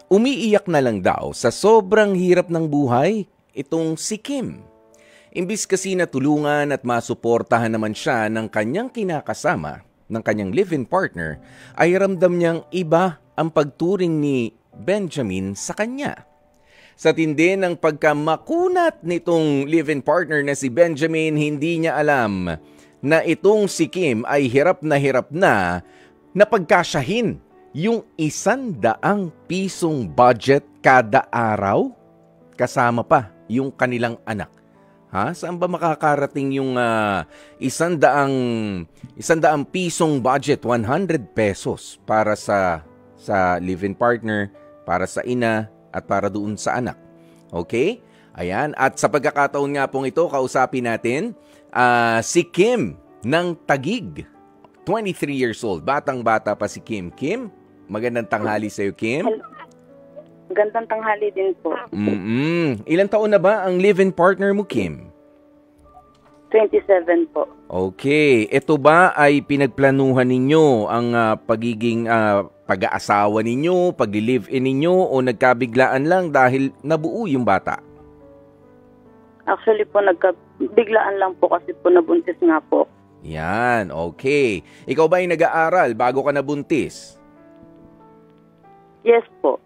Umiiyak na lang daw sa sobrang hirap ng buhay itong si Kim. Imbis kasi na tulungan at masuportahan naman siya ng kanyang kinakasama, ng kanyang live-in partner, ay ramdam niyang iba ang pagturing ni Benjamin sa kanya. Sa tindi ng pagkamakunat nitong live-in partner na si Benjamin, hindi niya alam na itong si Kim ay hirap na pagkasyahin yung 100 pisong budget kada araw kasama pa yung kanilang anak. Ha? Saan ba makakarating yung 100 pisong budget, 100 pesos para sa live-in partner, para sa ina at para doon sa anak? Okay? Ayan, at sa pagkakataon nga pong ito, kausapin natin si Kim ng Taguig. 23 years old. Batang-bata pa si Kim. Kim, magandang tanghali sa'yo, Kim. Hello. Magandang tanghali din po. Ilang taon na ba ang live-in partner mo, Kim? 27 po. Okay. Ito ba ay pinagplanuhan ninyo ang pagiging pag-aasawa ninyo, pag-live-in ninyo, o nagkabiglaan lang dahil nabuo yung bata? Actually po, nagkabiglaan lang po kasi po nabuntis nga po. Yan, okay. Ikaw ba ay nag-aaral bago ka nabuntis? Yes po.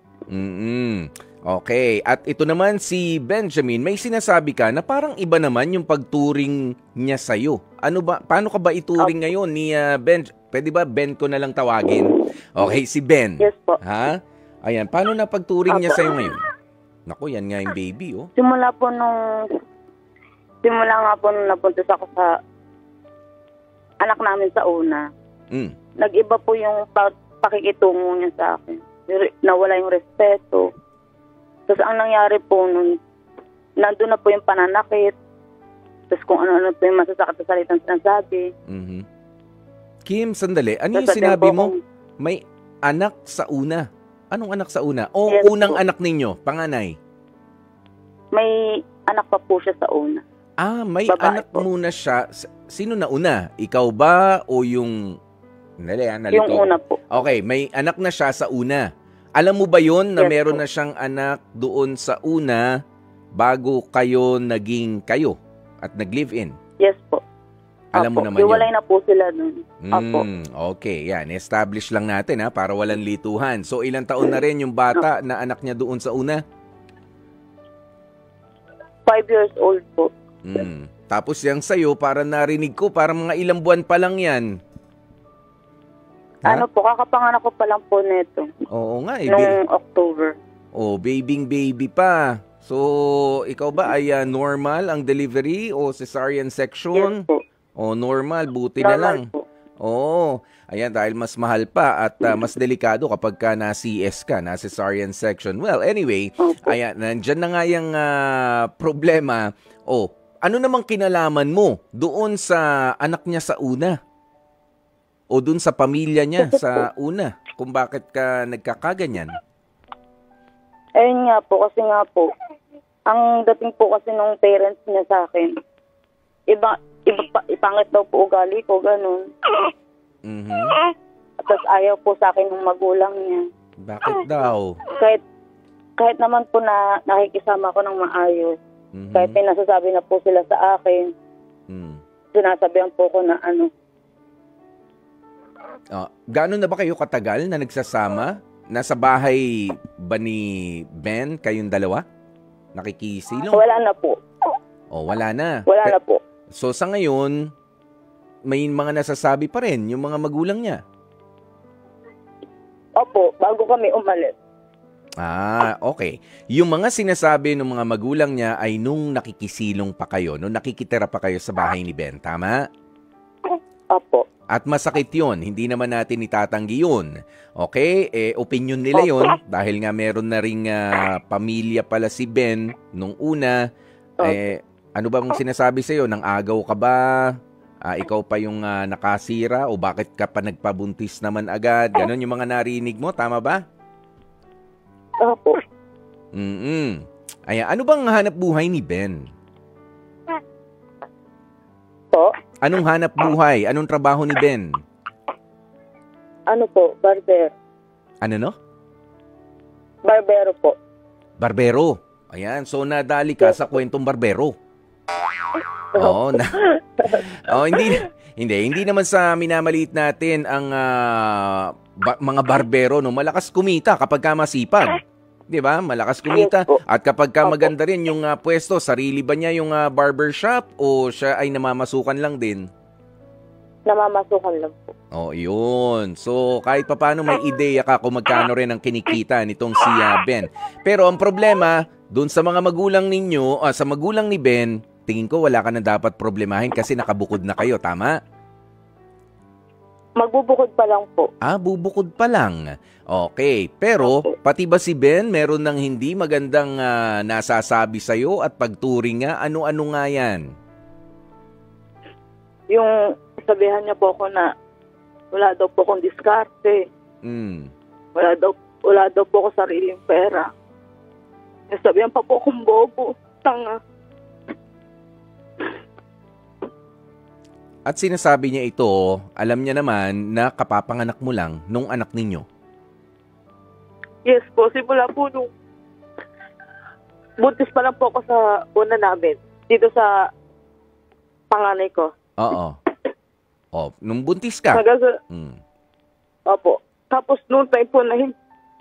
Okay. At ito naman si Benjamin, may sinasabi ka na parang iba naman yung pagturing niya sa'yo. Ano ba, paano ka ba ituring ngayon ni Ben? Pwede ba Ben ko na lang tawagin? Okay, si Ben. Yes po. Ha? Ayan, paano na pagturing niya sa'yo ngayon? Naku, yan nga yung baby, oh. Simula nga po nung napunta ako sa anak namin sa una. Nag-iba po yung pakikitungo niya sa akin. Nawala yung respeto. Tapos ang nangyari po nun, nandun na po yung pananakit. Tapos kung ano-ano po yung masasakit sa salitang sinasabi. Kim, sandali. Ano yung sinabi mo? May anak sa una. Anong anak sa una? O yes, unang po. Anak ninyo, panganay? May anak pa po siya sa una. May babae anak po. Muna siya. Sino na una? Ikaw ba o yung... Yung una po. Okay, may anak na siya sa una. Alam mo ba yon na yes, meron po na siyang anak doon sa una bago kayo naging kayo at nag-live-in? Yes po. Alam mo naman yun. Iwalay na po sila doon. Okay, yan. Establish lang natin para walang lituhan. So, ilang taon na rin yung bata na anak niya doon sa una? 5 years old po. Tapos yung sa'yo, para narinig ko, para mga ilang buwan pa lang yan. Ha? Ano po, kakapanganak ko pa lang po neto. Oo nga. Noong October. Baby pa. So, ikaw ba ay normal ang delivery o cesarean section? Yes po. Normal, buti normal na lang. Po. Ayan, dahil mas mahal pa at mas delikado kapag ka na-CS ka, na cesarean section. Well, anyway, ayan, nandyan na nga yung problema. Ano namang kinalaman mo doon sa anak niya sa una? O doon sa pamilya niya sa una? Kung bakit ka nagkakaganyan? Ayun nga po, kasi nga po, ang dating po kasi nung parents niya sa akin, ipangit daw po ugali ko, ganun. Tapos ayaw po sa akin ng magulang niya. Bakit daw? Kahit naman po na nakikisama ko ng maayos, kahit may nasasabi na po sila sa akin, sinasabihan po ko na Gano'n na ba kayo katagal na nagsasama? Nasa bahay ba ni Ben kayong dalawa? Nakikisilong? Wala na po. Wala na? Wala na po. So sa ngayon, may mga nasasabi pa rin yung mga magulang niya? Opo, bago kami umalis. Okay. Yung mga sinasabi ng mga magulang niya ay nung nakikisilong pa kayo, nung nakikitira pa kayo sa bahay ni Ben, tama? Opo. At masakit yun, hindi naman natin itatanggi yun. Okay? Opinion nila yun, dahil nga meron na ring pamilya pala si Ben nung una. Ano bang sinasabi sa'yo? Nang agaw ka ba? Ikaw pa yung nakasira? O bakit ka pa nagpabuntis naman agad? Ganon yung mga narinig mo, tama ba? Opo. Ayan, ano bang hanap buhay ni Ben? Po? Anong hanap buhay? Anong trabaho ni Ben? Ano po, barber. Ano no? Barbero po. Barbero. Ayan, so nadali ka sa kwentong barbero. Oo, hindi naman sa minamaliit natin ang mga barbero, no. Malakas kumita kapag ka masipag. 'Di ba? Malakas kumita at kapag ka maganda rin yung pwesto, sarili ba niya yung barbershop o siya ay namamasukan lang din? Namamasukan lang po. Oh, yun. So, kahit papaano may ideya ka kung magkano rin ang kinikita nitong si Ben. Pero ang problema, doon sa mga magulang ninyo, sa magulang ni Ben, tingin ko wala ka na dapat problemahin kasi nakabukod na kayo, tama? Magbubukod pa lang po. Bubukod pa lang. Okay. Pero, pati ba si Ben meron ng hindi magandang nasasabi sa'yo at pagturing nga? Ano-ano nga yan? Yung sabihan niya po ako na wala daw po akong diskarte. Wala daw po ako sariling pera. Sabihan pa po akong bobo, tanga. At sinasabi niya ito, alam niya naman na kapapanganak mo lang nung anak ninyo. Yes po, simula po nung buntis pa lang po ako sa una namin. Dito sa panganay ko. Oo. Nung buntis ka? Opo. Tapos noong time po na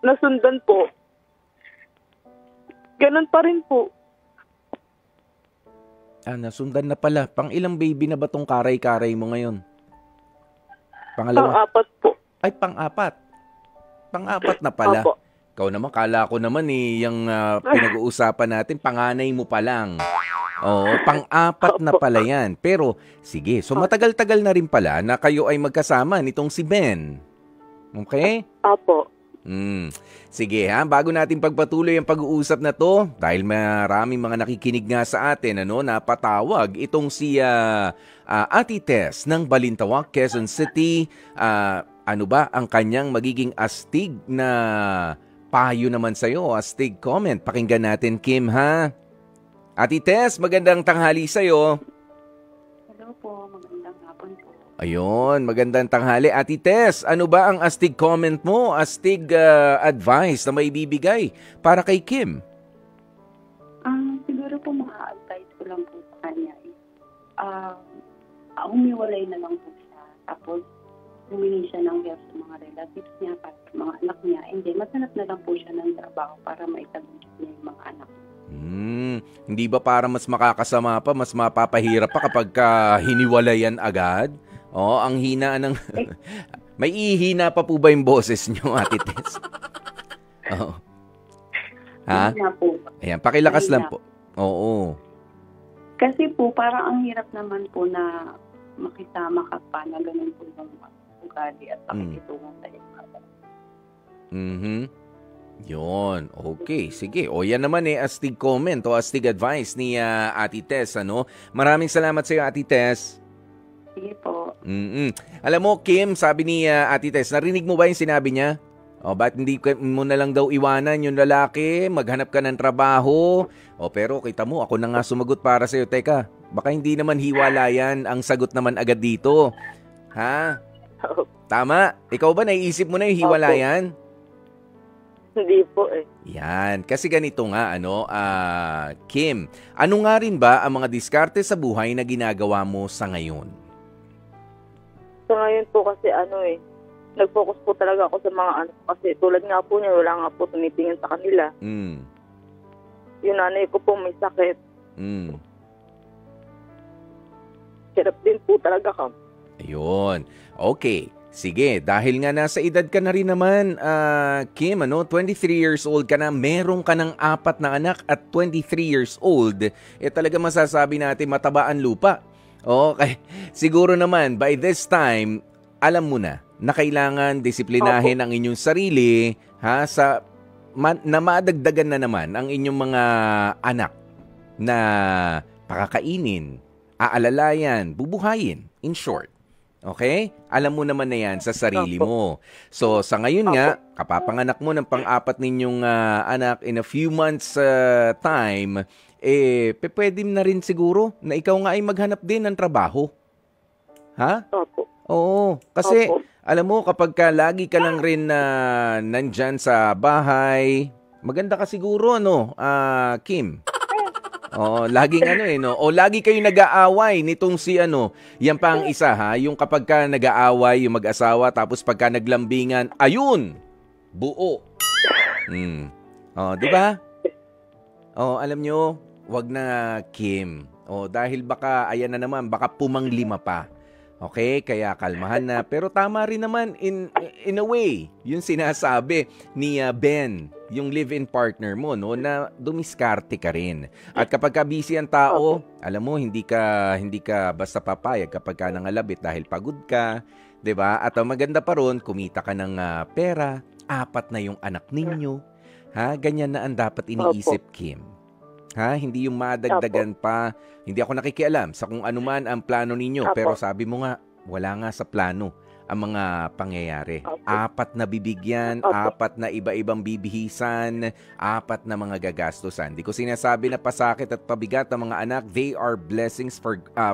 nasundan po, ganun pa rin po. Nasundan na pala. Pang ilang baby na ba tong karay-karay mo ngayon? Pangalawa? Pang-apat po. Ay, pang-apat. Pang-apat na pala. Opo. Ikaw naman, kala ko naman yung pinag-uusapan natin, panganay mo pa lang. Oo, pang-apat na pala yan. Pero, sige, so matagal-tagal na rin pala na kayo ay magkasama nitong si Ben. Okay? Apo. Sige bago natin pagpatuloy ang pag-uusap na to, dahil maraming mga nakikinig nga sa atin, napatawag itong si Ate Tess ng Balintawak, Quezon City. Ano ba ang kanyang magiging astig na payo naman sa'yo, astig comment? Pakinggan natin, Kim, ha? Ate Tess, magandang tanghali sa'yo. Hello po, magandang hapon po. Ayun, magandang tanghali. Ate Tess, ano ba ang astig comment mo, astig advice na may bibigay para kay Kim? Siguro po ma-advise ko lang po sa kanya. Humiwalay na lang po siya. Tapos, humingi siya ng help sa mga relatives niya, para sa mga anak niya. And then, maghanap na lang po siya ng trabaho para maitagumpit niya yung mga anak. Hindi ba para mas makakasama pa, mas mapapahirap pa kapag hiniwalayan agad? Ang hina ng... May ihina pa po ba yung boses niyo, Ate Tess? Ha? Hina po. Ayan, pakilakas lang po. Oo. Kasi po, parang ang hirap naman po na makisama ka pa na ganun po yung ugali at pakikitungan sa iyo. Yun. Okay, sige. Yan naman astig comment o astig advice ni Ate Tess, Maraming salamat sa iyo, Ate Tess. Sige po. Alam mo, Kim, sabi ni Ate Tess, narinig mo ba yung sinabi niya? Ba't hindi mo na lang daw iwanan yung lalaki, maghanap ka ng trabaho? Pero kita mo, ako na nga sumagot para sa iyo. Teka, baka hindi naman hiwalayan ang sagot naman agad dito. Ha? Tama? Ikaw ba naiisip mo na yung hiwalayan? Hindi po Yan. Kasi ganito nga, Kim, ano nga rin ba ang mga diskarte sa buhay na ginagawa mo sa ngayon? Sa ngayon po kasi nag-focus po talaga ako sa mga kasi tulad nga po niya, wala nga po tumitingin sa kanila. Yung nanay ko po may sakit. Hirap din po talaga ka. Ayun. Okay. Sige, dahil nga nasa edad ka na rin naman, Kim, 23 years old ka na, meron ka ng 4 na anak at 23 years old, talaga masasabi natin matabaan lupa. Okay, siguro naman, by this time, alam mo na kailangan disiplinahin ang inyong sarili, na madagdagan na naman ang inyong mga anak na pakakainin, aalalayan, bubuhayin, in short. Okay? Alam mo naman na yan sa sarili mo. So, sa ngayon nga, kapapanganak mo ng pang-4 ninyong anak in a few months time, pwede na rin siguro na ikaw nga ay maghanap din ng trabaho. Ha? Opo. Oo. Kasi, alam mo, kapag lagi ka lang rin nandyan sa bahay, Maganda ka siguro, no, Kim? Oh, laging ano no? O lagi kayo nag-aaway nitong si ano, yan pa ang isa ha, yung kapag ka nag-aaway yung mag-asawa tapos pagka naglambingan, ayun, buo. Oh, di ba? Oh, alam nyo, wag na Kim. Oh, dahil baka ayan na naman, baka pumanglima pa. Okay, kaya kalmahan na. Pero tama rin naman in a way, yung sinasabi ni Ben, yung live-in partner mo, no, na dumiskarte ka rin. At kapag ka busy ang tao, alam mo, hindi ka basta papayag kapag ka nangalabit dahil pagod ka, 'di ba? At ang maganda pa ron, kumita ka ng pera, 4 na yung anak ninyo. Ha, ganyan na ang dapat iniisip, Kim. Ha, hindi yung madagdagan pa. Hindi ako nakikialam sa kung ano man ang plano ninyo. Pero sabi mo nga, wala nga sa plano ang mga pangyayari. 4 na bibigyan, 4 na iba-ibang bibihisan, 4 na mga gagastusan. Hindi ko sinasabi na pasakit at pabigat ang mga anak. They are blessings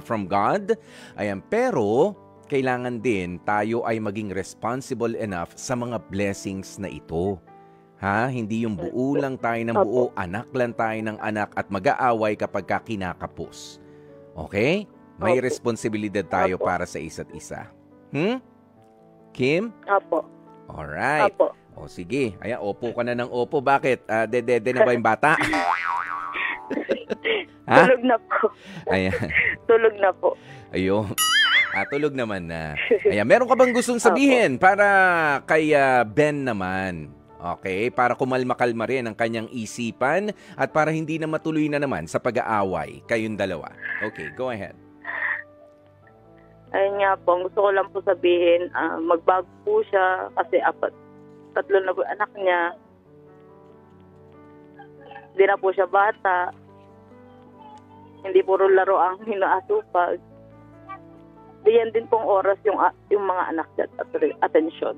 from God. Ayan, pero kailangan din tayo ay maging responsible enough sa mga blessings na ito. Ha? Hindi yung buo lang tayo ng buo, anak lang tayo ng anak at mag-aaway kapag kinakapos. Okay? May responsibilidad tayo para sa isa't isa. Kim? Opo. Alright. Opo. O sige, ayan, opo ka na ng opo. Bakit? Dede na ba yung bata? Ha? Tulog na po. Ayan. Tulog na po. Ayun. Tulog naman na. Ayan, meron ka bang gustong sabihin para kay Ben naman? Okay, para kumalma-kalma rin ang kanyang isipan at para hindi na matuloy na naman sa pag-aaway kayong dalawa. Okay, go ahead. Ayun nga po, gusto ko lang po sabihin, magbago po siya kasi 3 na po anak niya. Hindi na po siya bata. Hindi puro laro ang hinaasupag. Diyan din pong oras yung mga anak niya at atensyon.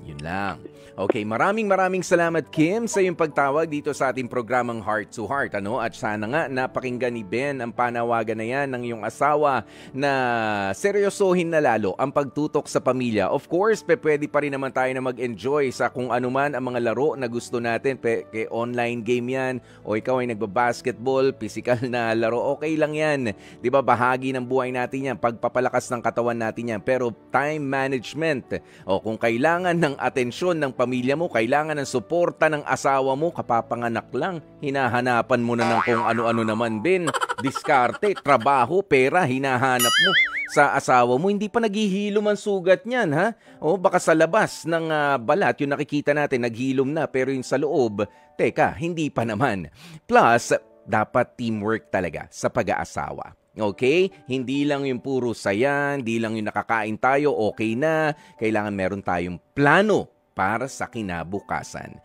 Yun lang. Okay, maraming salamat, Kim, sa iyong pagtawag dito sa ating programang Heart to Heart. At sana nga napakinggan ni Ben ang panawagan na yan ng iyong asawa na seryosohin na lalo ang pagtutok sa pamilya. Of course, pwede pa rin naman tayo na mag-enjoy sa kung anuman ang mga laro na gusto natin. Online game yan o ikaw ay nagbabasketball, physical na laro, okay lang yan. Di ba, bahagi ng buhay natin yan, pagpapalakas ng katawan natin yan. Pero time management, o kung kailangan ng atensyon ng pamilya mo, kailangan ng suporta ng asawa mo, kapapanganak lang, hinahanapan mo na ng kung ano-ano naman, Ben. Diskarte, trabaho, pera, hinahanap mo sa asawa mo. Hindi pa naghihilom ang sugat niyan, ha? O baka sa labas ng balat, yung nakikita natin, naghilom na, pero yung sa loob, teka, hindi pa naman. Plus, dapat teamwork talaga sa pag-aasawa. Okay? Hindi lang yung puro saya, hindi lang yung nakakain tayo, okay na. Kailangan meron tayong plano para sa kinabukasan.